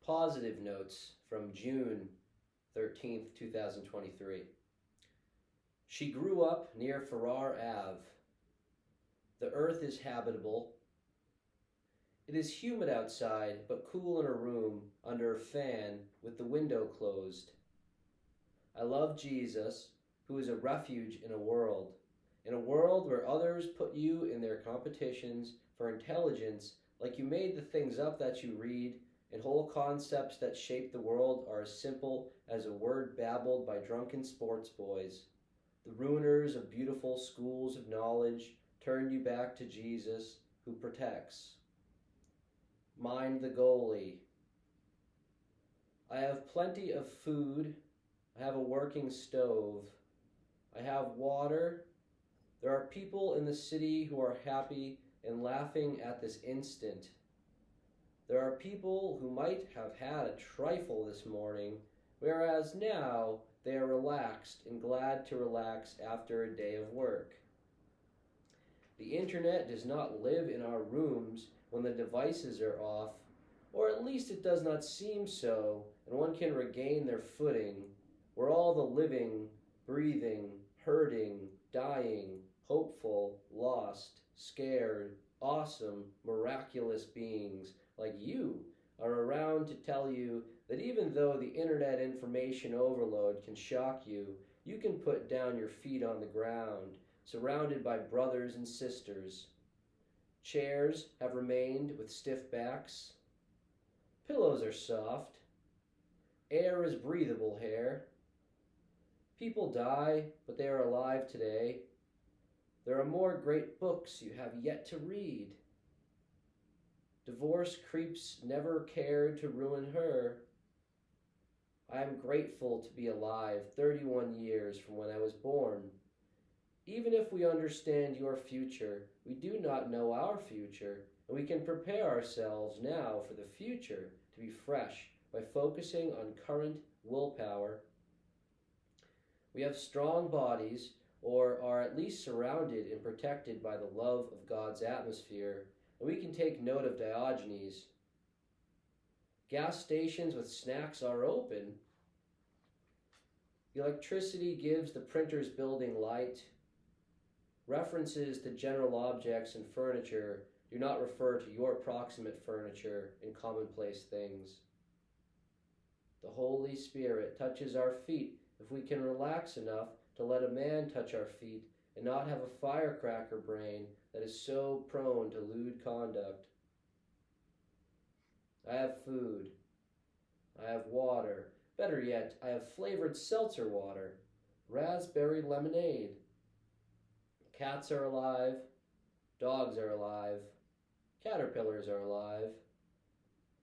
Positive notes from June 13th, 2023. She grew up near Farrar Ave. The earth is habitable. It is humid outside, but cool in a room under a fan with the window closed. I love Jesus, who is a refuge in a world where others put you in their competitions for intelligence, like you made the things up that you read, and whole concepts that shape the world are as simple as a word babbled by drunken sports boys. The ruiners of beautiful schools of knowledge turn you back to Jesus, who protects. Mind the goalie. I have plenty of food. I have a working stove. I have water. There are people in the city who are happy and laughing at this instant. There are people who might have had a trifle this morning, whereas now they are relaxed and glad to relax after a day of work. The internet does not live in our rooms when the devices are off, or at least it does not seem so, and one can regain their footing, where all the living, breathing, hurting, dying, hopeful, lost, scared, awesome, miraculous beings like you are around to tell you that even though the internet information overload can shock you, you can put down your feet on the ground, surrounded by brothers and sisters. Chairs have remained with stiff backs. Pillows are soft. Air is breathable here. People die, but they are alive today. There are more great books you have yet to read. Divorce creeps never cared to ruin her. I am grateful to be alive 31 years from when I was born. Even if we understand your future, we do not know our future, and we can prepare ourselves now for the future to be fresh by focusing on current willpower. We have strong bodies, or are at least surrounded and protected by the love of God's atmosphere, and we can take note of Diogenes. Gas stations with snacks are open. Electricity gives the printer's building light. References to general objects and furniture do not refer to your proximate furniture and commonplace things. The Holy Spirit touches our feet if we can relax enough to let a man touch our feet and not have a firecracker brain that is so prone to lewd conduct. I have food. I have water. Better yet, I have flavored seltzer water, raspberry lemonade. Cats are alive. Dogs are alive. Caterpillars are alive.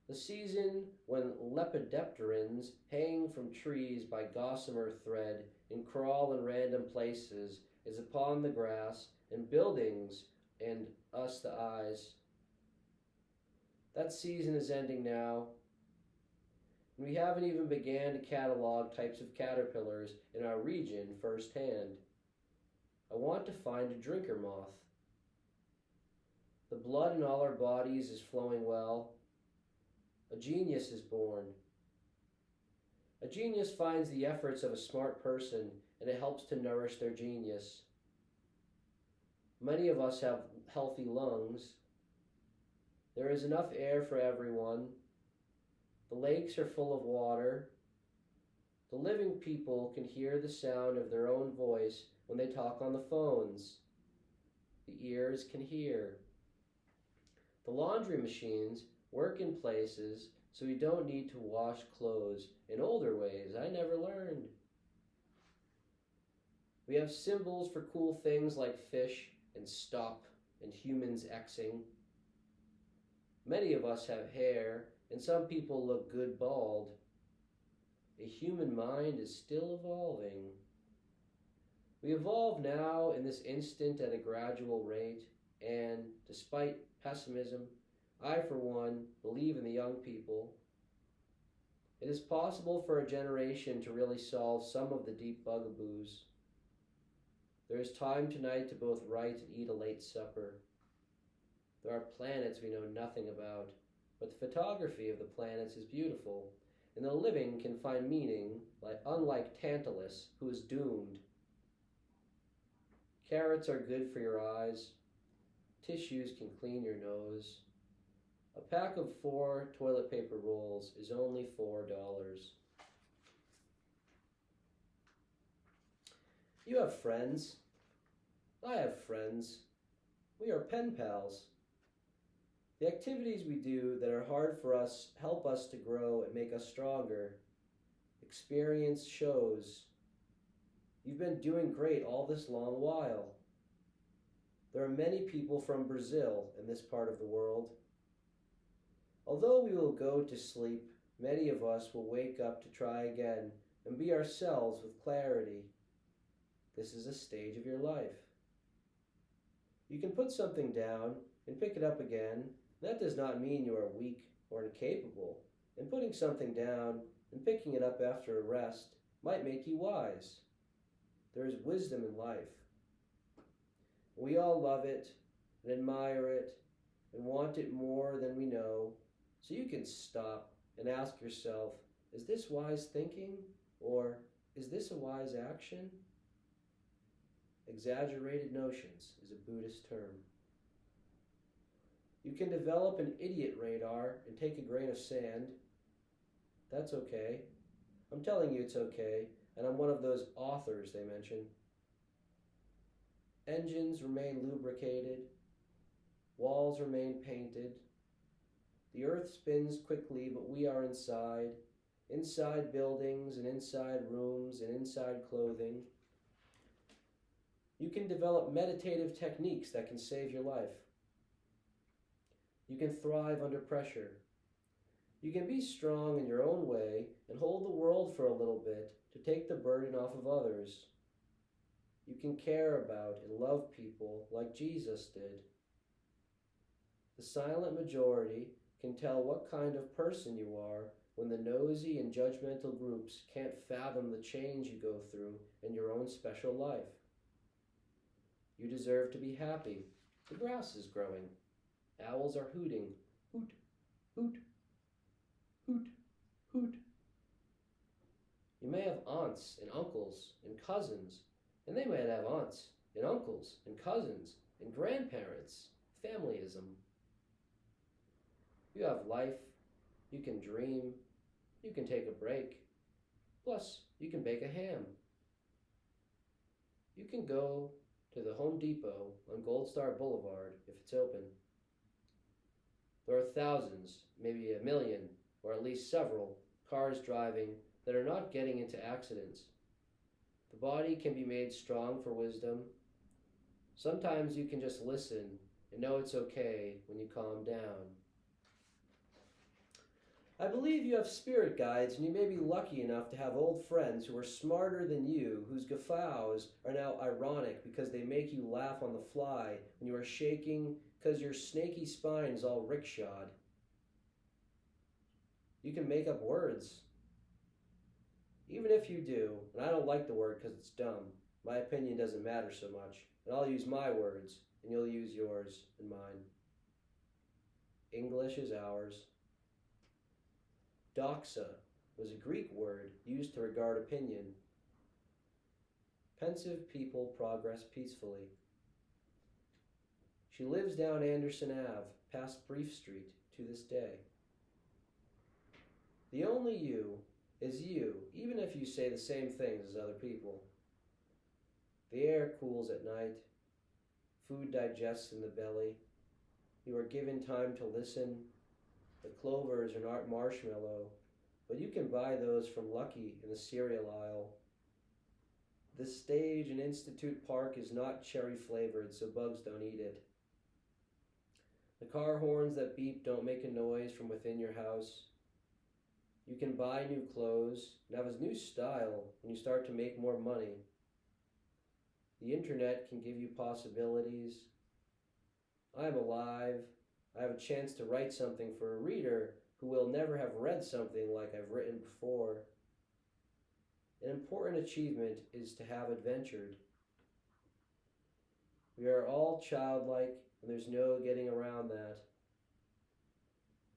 The season when lepidopterans hang from trees by gossamer thread and crawl in random places is upon the grass and buildings and us the eyes. That season is ending now, and we haven't even began to catalog types of caterpillars in our region firsthand. I want to find a drinker moth. The blood in all our bodies is flowing well. A genius is born. A genius finds the efforts of a smart person, and it helps to nourish their genius. Many of us have healthy lungs. There is enough air for everyone. The lakes are full of water. The living people can hear the sound of their own voice when they talk on the phones. The ears can hear. The laundry machines work in places so we don't need to wash clothes in older ways I never learned. We have symbols for cool things like fish and stop and humans Xing. Many of us have hair, and some people look good bald. A human mind is still evolving. We evolve now in this instant at a gradual rate, and despite pessimism, I, for one, believe in the young people. It is possible for a generation to really solve some of the deep bugaboos. There is time tonight to both write and eat a late supper. There are planets we know nothing about. but the photography of the planets is beautiful, and the living can find meaning, unlike Tantalus, who is doomed. Carrots are good for your eyes. Tissues can clean your nose. A pack of 4 toilet paper rolls is only $4. You have friends. I have friends. We are pen pals. The activities we do that are hard for us help us to grow and make us stronger. Experience shows. You've been doing great all this long while. There are many people from Brazil in this part of the world. Although we will go to sleep, many of us will wake up to try again and be ourselves with clarity. This is a stage of your life. You can put something down and pick it up again. That does not mean you are weak or incapable, and putting something down and picking it up after a rest might make you wise. There is wisdom in life. We all love it and admire it and want it more than we know, so you can stop and ask yourself, is this wise thinking, or is this a wise action? Exaggerated notions is a Buddhist term. You can develop an idiot radar and take a grain of sand. That's okay. I'm telling you it's okay, and I'm one of those authors they mention. Engines remain lubricated. Walls remain painted. The earth spins quickly, but we are inside buildings and inside rooms and inside clothing. You can develop meditative techniques that can save your life. You can thrive under pressure. You can be strong in your own way and hold the world for a little bit to take the burden off of others. You can care about and love people like Jesus did. The silent majority can tell what kind of person you are when the nosy and judgmental groups can't fathom the change you go through in your own special life. You deserve to be happy. The grass is growing. Owls are hooting. Hoot, hoot, hoot, hoot. You may have aunts and uncles and cousins, and they might have aunts and uncles and cousins and grandparents. Familyism. You have life. You can dream. You can take a break. Plus, you can bake a ham. You can go to the Home Depot on Gold Star Boulevard if it's open. There are thousands, maybe 1 million, or at least several, cars driving that are not getting into accidents. The body can be made strong for wisdom. Sometimes you can just listen and know it's okay when you calm down. I believe you have spirit guides, and you may be lucky enough to have old friends who are smarter than you, whose guffaws are now ironic because they make you laugh on the fly when you are shaking because your snaky spine is all rickshawed. You can make up words. Even if you do, and I don't like the word because it's dumb, my opinion doesn't matter so much, and I'll use my words, and you'll use yours and mine. English is ours. Doxa was a Greek word used to regard opinion. Pensive people progress peacefully. She lives down Anderson Ave, past Brief Street, to this day. The only you is you, even if you say the same things as other people. The air cools at night. Food digests in the belly. You are given time to listen. The clovers are not marshmallow, but you can buy those from Lucky in the cereal aisle. The stage in Institute Park is not cherry flavored, so bugs don't eat it. The car horns that beep don't make a noise from within your house. You can buy new clothes and have a new style when you start to make more money. The internet can give you possibilities. I am alive. I have a chance to write something for a reader who will never have read something like I've written before. An important achievement is to have adventured. We are all childlike, and there's no getting around that.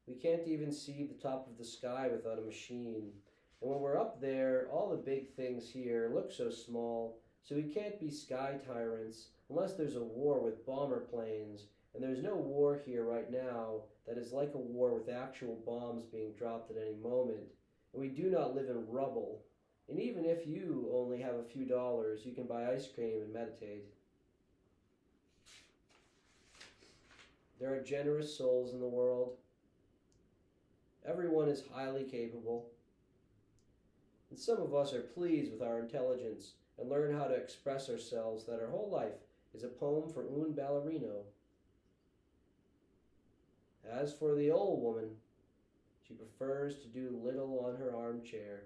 We can't even see the top of the sky without a machine. And when we're up there, all the big things here look so small, so we can't be sky tyrants unless there's a war with bomber planes, and there's no war here right now that is like a war with actual bombs being dropped at any moment. And we do not live in rubble. And even if you only have a few dollars, you can buy ice cream and meditate. There are generous souls in the world. Everyone is highly capable. And some of us are pleased with our intelligence and learn how to express ourselves that our whole life is a poem for un ballerino. As for the old woman, she prefers to do little on her armchair,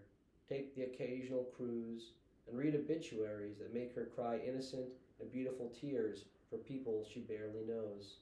take the occasional cruise, and read obituaries that make her cry innocent and beautiful tears for people she barely knows.